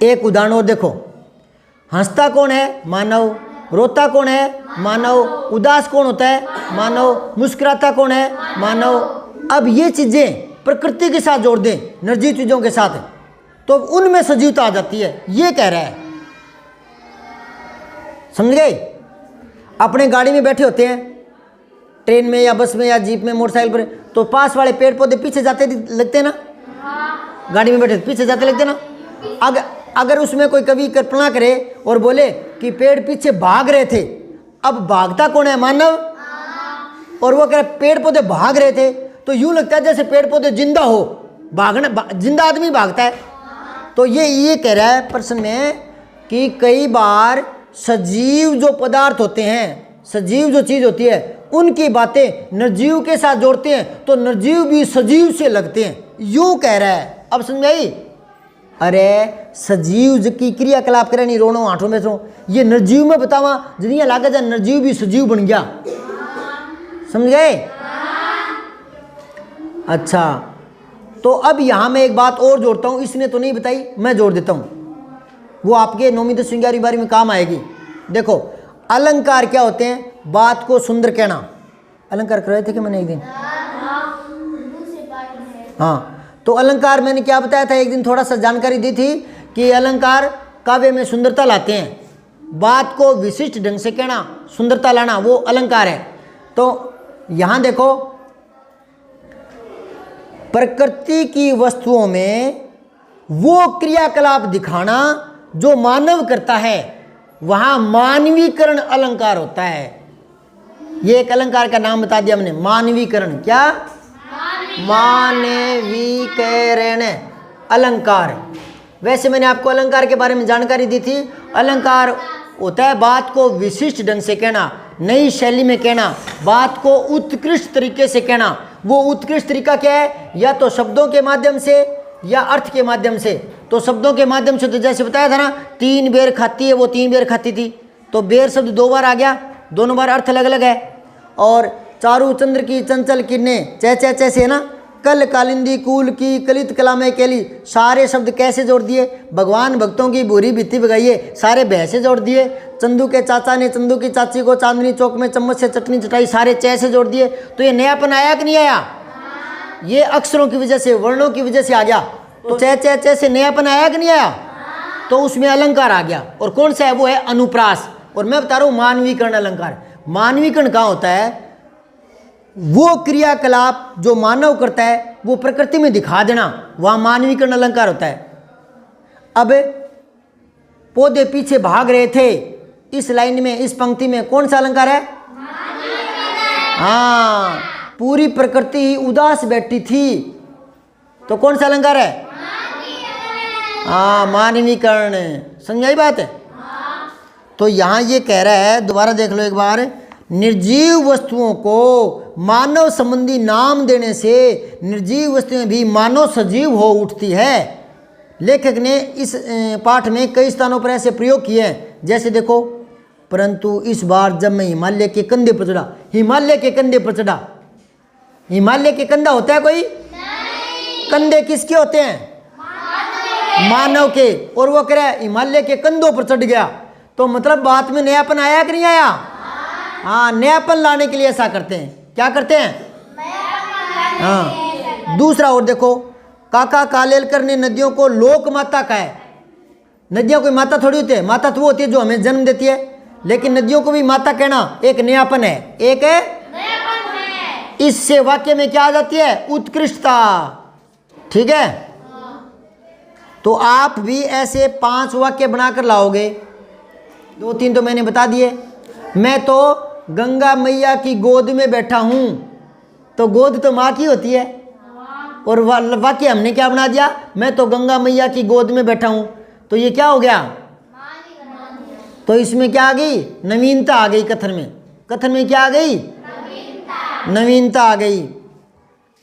एक उदाहरण और देखो। हंसता कौन है? मानव। रोता कौन है? मानव। उदास कौन होता है? मानव। मुस्कुराता कौन है? मानव। अब ये चीजें प्रकृति के साथ जोड़ दें, निर्जीव चीजों के साथ, तो उनमें सजीवता आ जाती है, ये कह रहा है। समझ गए? अपने गाड़ी में बैठे होते हैं, ट्रेन में या बस में या जीप में, मोटरसाइकिल पर, तो पास वाले पेड़ पौधे पीछे जाते लगते हैं ना। गाड़ी में बैठे पीछे जाते लगते हैं ना। अगर उसमें कोई कवि कल्पना करे और बोले कि पेड़ पीछे भाग रहे थे, अब भागता कौन है? मानव। और वो कह पेड़ पौधे भाग रहे थे, तो यूं लगता है जैसे पेड़ पौधे जिंदा हो। भागना, जिंदा आदमी भागता है। तो ये कह रहा है प्रश्न में कि कई बार सजीव जो पदार्थ होते हैं, सजीव जो चीज होती है, उनकी बातें निर्जीव के साथ जोड़ते हैं, तो निर्जीव भी सजीव से लगते हैं, यूं कह रहा है। अब समझ आई? अरे सजीव की क्रियाकलाप करे नहीं, रोनो आठों में सो, ये निर्जीव में बतावा जिन्हें लागे जा निर्जीव भी सजीव बन गया। समझ गए? अच्छा, तो अब यहां मैं एक बात और जोड़ता हूं, इसने तो नहीं बताई, मैं जोड़ देता हूं, वो आपके 9वीं 10वीं 11वीं 12वीं में काम आएगी। देखो, अलंकार क्या होते हैं? बात को सुंदर कहना। अलंकार कर रहे थे कि मैंने एक दिन, हाँ, तो अलंकार मैंने क्या बताया था एक दिन, थोड़ा सा जानकारी दी थी कि अलंकार काव्य में सुंदरता लाते हैं। बात को विशिष्ट ढंग से कहना, सुंदरता लाना, वो अलंकार है। तो यहां देखो, प्रकृति की वस्तुओं में वो क्रियाकलाप दिखाना जो मानव करता है, वहां मानवीकरण अलंकार होता है। ये एक अलंकार का नाम बता दिया हमने, मानवीकरण। क्या? मानवीकरण अलंकार। वैसे मैंने आपको अलंकार के बारे में जानकारी दी थी। अलंकार होता है बात को विशिष्ट ढंग से कहना, नई शैली में कहना, बात को उत्कृष्ट तरीके से कहना। वो उत्कृष्ट तरीका क्या है? या तो शब्दों के माध्यम से या अर्थ के माध्यम से। तो शब्दों के माध्यम से तो जैसे बताया था ना, 3 बेर खाती है, वो 3 बेर खाती थी, तो बेर शब्द 2 बार आ गया, दोनों बार अर्थ अलग अलग है। और चारू चंद्र की चंचल किरणें, चै चै चै से है ना, कल कालिंदी कूल की कलित कला में केली, सारे शब्द कैसे जोड़ दिए? भगवान भक्तों की बुरी बित्ती बगाइए, सारे भय से जोड़ दिए। चंदू के चाचा ने चंदू की चाची को चांदनी चौक में चम्मच से चटनी चटाई, सारे चै से जोड़ दिए। तो ये नयापन आया कि नहीं आया? ये अक्षरों की वजह से, वर्णों की वजह से आ गया। तो चै चै चै से नयापन आया कि नहीं आया? तो उसमें अलंकार आ गया। और कौन सा है? वो है अनुप्रास। और मैं बता रहा हूँ मानवीकरण अलंकार। मानवीकरण कहाँ होता है? वो क्रियाकलाप जो मानव करता है वो प्रकृति में दिखा देना, वहां मानवीकरण अलंकार होता है। अब पौधे पीछे भाग रहे थे, इस लाइन में, इस पंक्ति में कौन सा अलंकार है? हाँ, पूरी प्रकृति ही उदास बैठी थी, तो कौन सा अलंकार है? हाँ, मानवीकरण। समझाई बात है? तो यहां ये कह रहा है, दोबारा देख लो एक बार, निर्जीव वस्तुओं को मानव संबंधी नाम देने से निर्जीव वस्तुएं भी मानव सजीव हो उठती है। लेखक ने इस पाठ में कई स्थानों पर ऐसे प्रयोग किए हैं। जैसे देखो, परंतु इस बार जब मैं हिमालय के कंधे पर चढ़ा, हिमालय के कंधे पर चढ़ा, हिमालय के कंधा होता है कोई? नहीं। कंधे किसके होते हैं? मानव के। और वो कह रहा है हिमालय के कंधों पर चढ़ गया, तो मतलब बात में नयापन आया कि नहीं आया? हाँ, नयापन लाने के लिए ऐसा करते हैं। क्या करते हैं? हाँ। दूसरा और देखो, काका कालेलकर ने नदियों को लोक माता कहा है। नदियों कोई माता थोड़ी होती है, माता तो वो होती है जो हमें जन्म देती है, लेकिन नदियों को भी माता कहना एक नयापन है, एक नयापन है। इससे वाक्य में क्या आ जाती है? उत्कृष्टता। ठीक है, तो आप भी ऐसे 5 वाक्य बनाकर लाओगे। 2-3 तो मैंने बता दिए। मैं तो गंगा मैया की गोद में बैठा हूं, तो गोद तो माँ की होती है, और वाक्य हमने क्या बना दिया? मैं तो गंगा मैया की गोद में बैठा हूं, तो ये क्या हो गया? तो इसमें क्या आ गई? नवीनता आ गई। कथन में, कथन में क्या आ गई? नवीनता आ गई।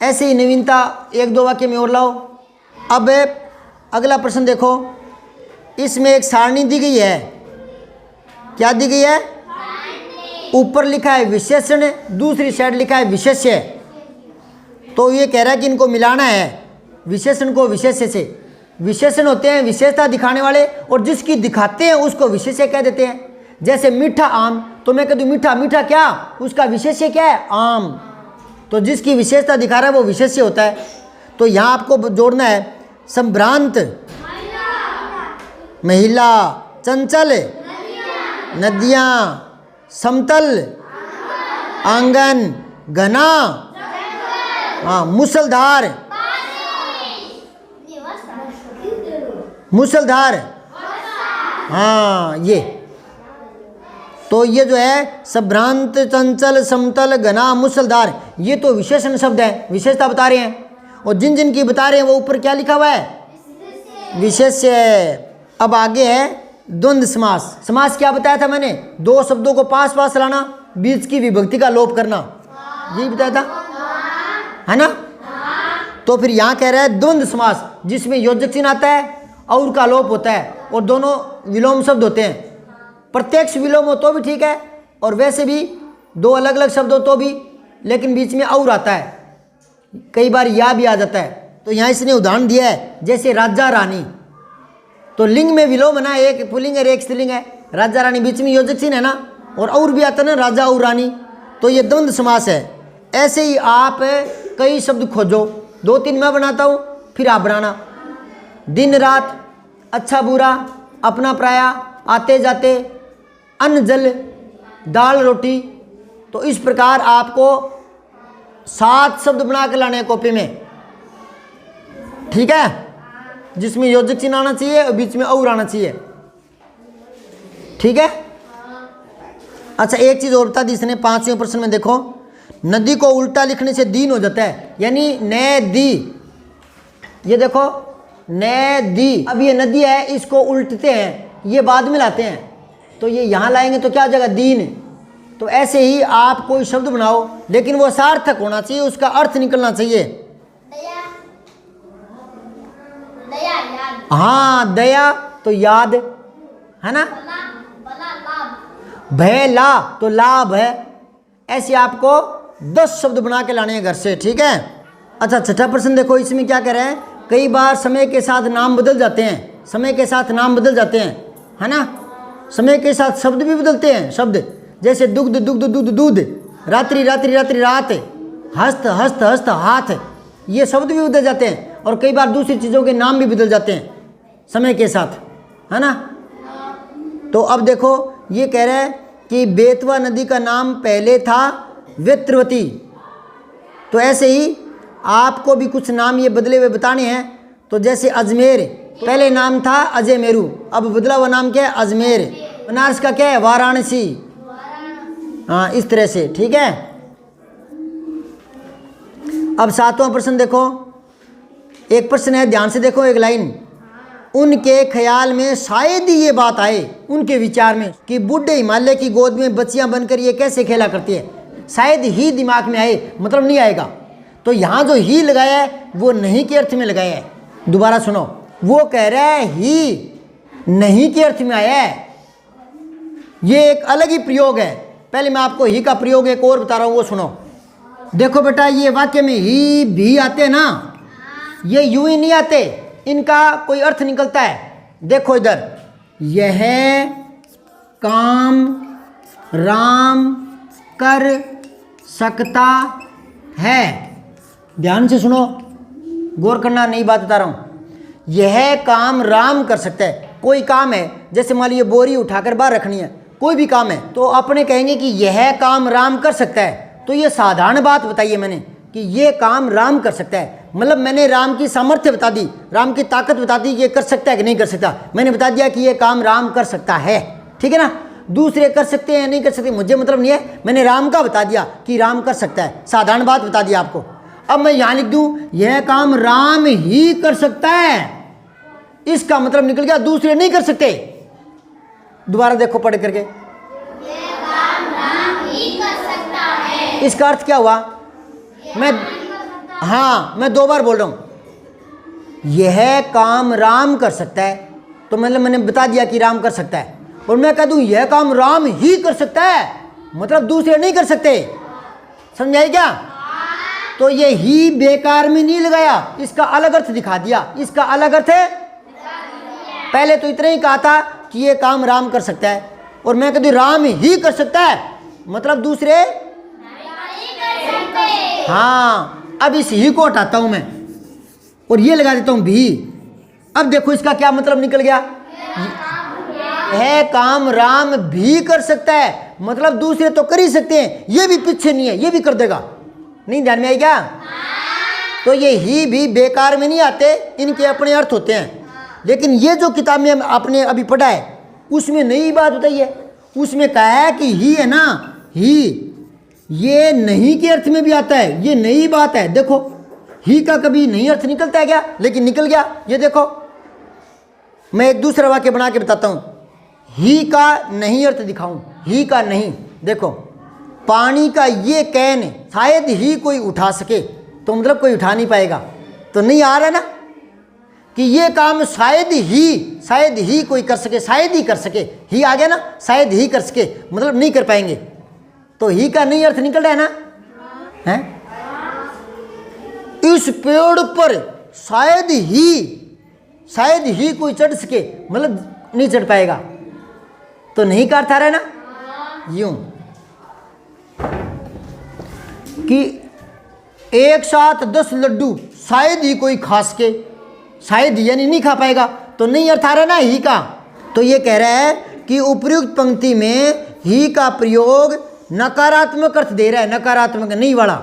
ऐसे ही नवीनता 1-2 वाक्य में और लाओ। अब अगला प्रश्न देखो, इसमें एक सारणी दी गई है। क्या दी गई है? ऊपर लिखा है विशेषण, दूसरी साइड लिखा है विशेष्य। तो ये कह रहा है कि इनको मिलाना है, विशेषण को विशेष्य से। विशेषण होते हैं विशेषता दिखाने वाले, और जिसकी दिखाते हैं उसको विशेष्य कह देते हैं। जैसे मीठा आम, तो मैं कह दूं मीठा, मीठा क्या? उसका विशेष्य क्या है? आम। तो जिसकी विशेषता दिखा रहा है वो विशेष्य होता है। तो यहाँ आपको जोड़ना है संभ्रांत महिला, चंचल नदियाँ, समतल आंगन, घना, हाँ मूसलधार, मूसलधार, हाँ ये। तो ये जो है संभ्रांत, चंचल, समतल, घना, मूसलधार, ये तो विशेषण शब्द है, विशेषता बता रहे हैं। और जिन जिन की बता रहे हैं वो ऊपर क्या लिखा हुआ है? विशेष्य। अब आगे है द्वंद्व समास। समास क्या बताया था मैंने? 2 शब्दों को पास पास लाना, बीच की विभक्ति का लोप करना, यही बताया था, है ना? तो फिर यहाँ कह रहा है द्वंद्व समास, जिसमें योजक चिन्ह आता है और का लोप होता है, और दोनों विलोम शब्द होते हैं। प्रत्यक्ष विलोम हो तो भी ठीक है, और वैसे भी 2 अलग अलग शब्द हो तो भी, लेकिन बीच में और आता है, कई बार या भी आ जाता है। तो यहाँ इसने उदाहरण दिया है, जैसे राजा रानी, तो लिंग में विलोम है ना, एक पुल्लिंग है एक स्त्रीलिंग है। राजा रानी बीच में योजक चिन्ह है ना, और भी आता है ना राजा और रानी, तो ये द्वंद्व समास है। ऐसे ही आप कई शब्द खोजो, 2-3 मैं बनाता हूँ, फिर आप बनाना। दिन रात, अच्छा बुरा, अपना पराया, आते जाते, अन्न जल, दाल रोटी। तो इस प्रकार आपको 7 शब्द बना के लाने हैं कॉपी में, ठीक है, जिसमें योजक चिन्ह आना चाहिए और बीच में और आना चाहिए, ठीक है। अच्छा एक चीज और बता दी इसने 5वें प्रश्न में, देखो नदी को उल्टा लिखने से दीन हो जाता है, यानी नदी। ये देखो नदी, अब ये नदी है, इसको उल्टते हैं, ये बाद में लाते हैं, तो ये यहाँ लाएंगे तो क्या हो जाएगा? दीन। तो ऐसे ही आप कोई शब्द बनाओ, लेकिन वो सार्थक होना चाहिए, उसका अर्थ निकलना चाहिए। दया, दया याद, हाँ दया तो याद है ना, बला लाभ, भय ला तो लाभ है। ऐसे आपको 10 शब्द बना के लाने हैं घर से, ठीक है। अच्छा 6ठा प्रश्न देखो, इसमें क्या कह रहे हैं? कई बार समय के साथ नाम बदल जाते हैं, समय के साथ नाम बदल जाते हैं, है ना। समय के साथ शब्द भी बदलते हैं, शब्द जैसे दुग्ध दुग्ध दूध दूध, रात्रि रात्रि रात्रि रात, हस्त हस्त हस्त हाथ, ये शब्द भी बदल जाते हैं। और कई बार दूसरी चीज़ों के नाम भी बदल जाते हैं समय के साथ, है ना। तो अब देखो ये कह रहा है कि बेतवा नदी का नाम पहले था वेत्रवती। तो ऐसे ही आपको भी कुछ नाम ये बदले हुए बताने हैं। तो जैसे अजमेर, पहले नाम था अजय मेरू, अब बदला हुआ नाम क्या है? अजमेर। बनारस का क्या है? वाराणसी। हाँ इस तरह से, ठीक है। अब 7वां प्रश्न देखो, एक प्रश्न है, ध्यान से देखो एक लाइन। उनके ख्याल में शायद ही ये बात आए, उनके विचार में, कि बूढ़े हिमालय की गोद में बच्चियां बनकर ये कैसे खेला करती है। शायद ही दिमाग में आए, मतलब नहीं आएगा। तो यहाँ जो ही लगाया है वो नहीं के अर्थ में लगाया है। दोबारा सुनो, वो कह रहा है ही नहीं के अर्थ में आया है, ये एक अलग ही प्रयोग है। पहले मैं आपको ही का प्रयोग एक और बता रहा हूँ, वो सुनो। देखो बेटा, ये वाक्य में ही भी आते हैं ना, ये यूं ही नहीं आते, इनका कोई अर्थ निकलता है। देखो इधर, यह काम राम कर सकता है। ध्यान से सुनो, गौर करना, नई बात बता रहा हूं। यह काम राम कर सकता है। कोई काम है, जैसे मान लीजिए बोरी उठाकर बाहर रखनी है, कोई भी काम है, तो अपने कहेंगे कि यह काम राम कर सकता है। तो ये साधारण बात बताइए मैंने कि ये काम राम कर सकता है, मतलब मैंने राम की सामर्थ्य बता दी, राम की ताकत बता दी, ये कर सकता है कि नहीं कर सकता। मैंने बता दिया कि ये काम राम कर सकता है, ठीक है ना। दूसरे कर सकते हैं नहीं कर सकते मुझे मतलब नहीं है, मैंने राम का बता दिया कि राम कर सकता है, साधारण बात बता दिया आपको। अब मैं यहां लिख दूं यह काम राम ही कर सकता है, इसका मतलब निकल गया दूसरे नहीं कर सकते। दोबारा देखो पढ़ करके, यह काम राम ही कर सकता है। इसका अर्थ क्या हुआ? मैं दो बार बोल रहा हूं, यह काम राम कर सकता है, तो मतलब मैंने बता दिया कि राम कर सकता है। और मैं कह दूं यह काम राम ही कर सकता है, मतलब दूसरे नहीं कर सकते। समझ आई क्या? तो ये ही बेकार में नहीं लगाया, इसका अलग अर्थ दिखा दिया। इसका अलग अर्थ है, पहले तो इतना ही कहा था कि ये काम राम कर सकता है, और मैं कहती राम ही कर सकता है, मतलब दूसरे नहीं कर सकते। हाँ। अब इस ही को हटाता हूं मैं और ये लगा देता हूं भी। अब देखो इसका क्या मतलब निकल गया, यह काम राम भी कर सकता है, मतलब दूसरे तो कर ही सकते हैं, ये भी पीछे नहीं है, ये भी कर देगा। नहीं ध्यान में आई क्या? तो ये ही भी बेकार में नहीं आते, इनके अपने अर्थ होते हैं। लेकिन ये जो किताब में आपने अभी पढ़ा है उसमें नई बात बताई है। उसमें कहा है कि ही है ना, ही ये नहीं के अर्थ में भी आता है, ये नई बात है। देखो ही का कभी नहीं अर्थ निकलता है क्या? लेकिन निकल गया। ये देखो मैं एक दूसरा वाक्य बना के बताता हूं, ही का नहीं अर्थ दिखाऊं। ही का नहीं, देखो पानी का ये कैन शायद ही कोई उठा सके, तो मतलब कोई उठा नहीं पाएगा, तो नहीं आ रहा ना कि ये काम शायद ही कोई कर सके, शायद ही कर सके। ही आ गया ना, शायद ही कर सके, मतलब नहीं कर पाएंगे, तो ही का नहीं अर्थ निकल रहा है ना। हैं? इस पेड़ पर शायद ही कोई चढ़ सके, मतलब नहीं चढ़ पाएगा, तो नहीं का अर्थ आ रहा है ना। यूं कि एक साथ 10 लड्डू शायद ही कोई खा सके, शायद यानी नहीं खा पाएगा, तो नहीं अर्थ आ रहा है ना ही का। तो ये कह रहा है कि उपयुक्त पंक्ति में ही का प्रयोग नकारात्मक अर्थ दे रहा है, नकारात्मक नहीं वाला।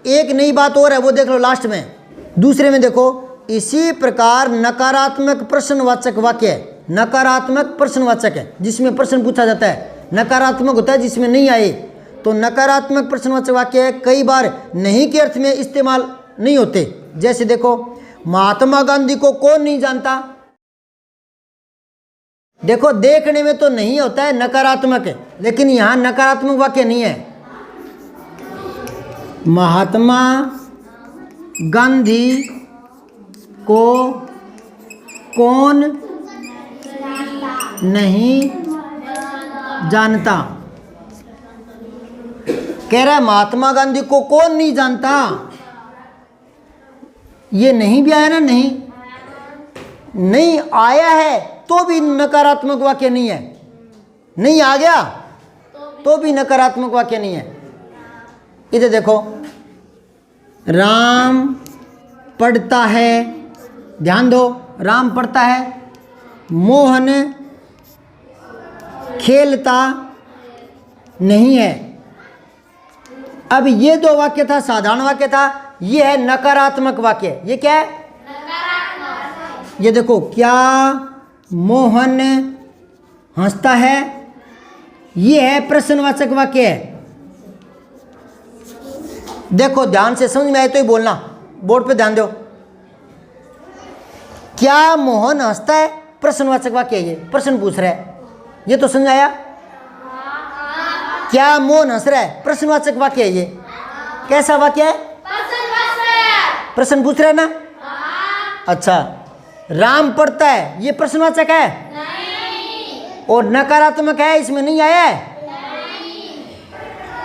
एक नई बात और है, वो देख लो लास्ट में। दूसरे में देखो, इसी प्रकार नकारात्मक प्रश्नवाचक वाक्य है, नकारात्मक प्रश्नवाचक है जिसमें प्रश्न पूछा जाता है, नकारात्मक होता है जिसमें नहीं आए। तो नकारात्मक प्रश्नवाचक वाक्य है, कई बार नहीं के अर्थ में इस्तेमाल नहीं होते। जैसे देखो, महात्मा गांधी को कौन नहीं जानता? देखो देखने में तो नहीं होता है, नकारात्मक है, लेकिन यहां नकारात्मक वाक्य नहीं है। महात्मा गांधी को कौन नहीं जानता? कह रहा है महात्मा गांधी को कौन नहीं जानता। ये नहीं भी आया ना, नहीं आया है तो भी नकारात्मक वाक्य नहीं है, नहीं आ गया तो भी नकारात्मक वाक्य नहीं है। इधर देखो, राम पढ़ता है, ध्यान दो, राम पढ़ता है, मोहन खेलता नहीं है। अब ये दो वाक्य था, साधारण वाक्य था, ये है नकारात्मक वाक्य। ये क्या है? ये देखो, क्या मोहन हंसता है, ये है प्रश्नवाचक वाक्य है। देखो ध्यान से, समझ में आए तो ही बोलना, बोर्ड पे ध्यान दो। क्या मोहन हंसता है, प्रश्नवाचक वाक्य है, ये प्रश्न पूछ रहा है, ये तो समझ आया। क्या मोहन हंस रहा है, प्रश्नवाचक वाक्य है, ये कैसा वाक्य है? प्रश्न पूछ रहा है ना। अच्छा, राम पढ़ता है, ये प्रश्नवाचक है? और नकारात्मक है, इसमें नहीं आया है।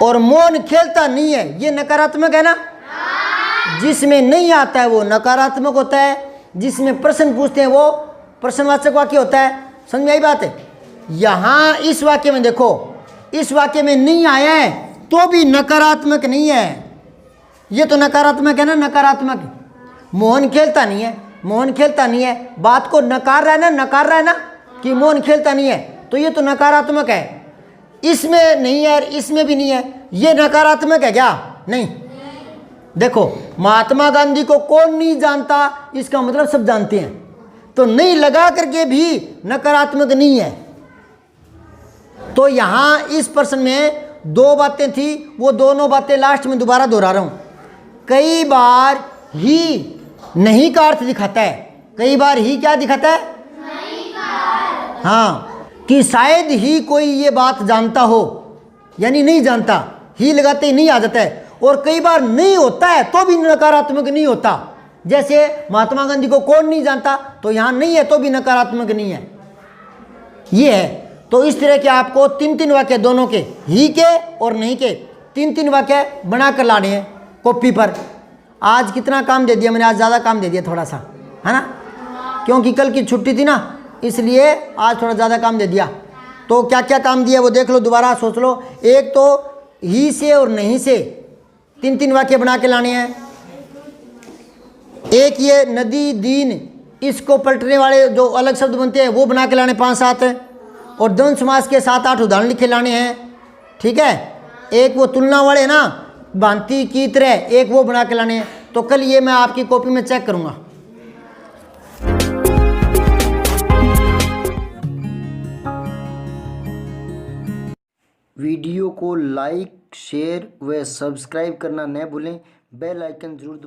और मोहन खेलता नहीं है, ये नकारात्मक है ना। जिसमें नहीं आता है वो नकारात्मक होता है, जिसमें प्रश्न पूछते हैं वो प्रश्नवाचक वाक्य होता है। समझ में आई बात है। यहां इस वाक्य में देखो, इस वाक्य में नहीं आया है तो भी नकारात्मक नहीं है, ये तो नकारात्मक है ना। नकारात्मक, मोहन खेलता नहीं है, मोहन खेलता नहीं है, बात को नकार रहा है ना, नकार रहा है ना कि मोहन खेलता नहीं है, तो ये तो नकारात्मक है। इसमें नहीं है, इसमें भी नहीं है, ये नकारात्मक है क्या? नहीं। देखो, महात्मा गांधी को कौन नहीं जानता, इसका मतलब सब जानते हैं, तो नहीं लगा करके भी नकारात्मक नहीं है। तो यहां इस प्रश्न में दो बातें थी, वो दोनों बातें लास्ट में दोबारा दोहरा रहा हूं। कई बार ही नहीं का अर्थ दिखाता है, कई बार ही क्या दिखाता है? नहीं का। हाँ, कि शायद ही कोई ये बात जानता हो, यानी नहीं जानता, ही लगाते ही नहीं आ जाता है। और कई बार नहीं होता है तो भी नकारात्मक नहीं होता, जैसे महात्मा गांधी को कौन नहीं जानता, तो यहां नहीं है तो भी नकारात्मक नहीं है, ये है। तो इस तरह के आपको 3-3 वाक्य, दोनों के, ही के और नहीं के, 3-3 वाक्य बनाकर लाने हैं कॉपी पर। आज कितना काम दे दिया मैंने, आज ज़्यादा काम दे दिया थोड़ा सा, है ना, क्योंकि कल की छुट्टी थी ना, इसलिए आज थोड़ा ज़्यादा काम दे दिया। तो क्या क्या काम दिया वो देख लो, दोबारा सोच लो। एक तो ही से और नहीं से 3-3 वाक्य बना के लाने हैं। एक ये नदी, दीन, इसको पलटने वाले जो अलग शब्द बनते हैं वो बना के लाने 5-7, और द्वंद्व समास के 7-8 उदाहरण लिखे लाने हैं। ठीक है, एक वो तुलना वाले ना, भांति की तरह, एक वो बना के लाने हैं। तो कल ये मैं आपकी कॉपी में चेक करूँगा। वीडियो को लाइक, शेयर व सब्सक्राइब करना न भूलें। बेल आइकन जरूर दबाएं।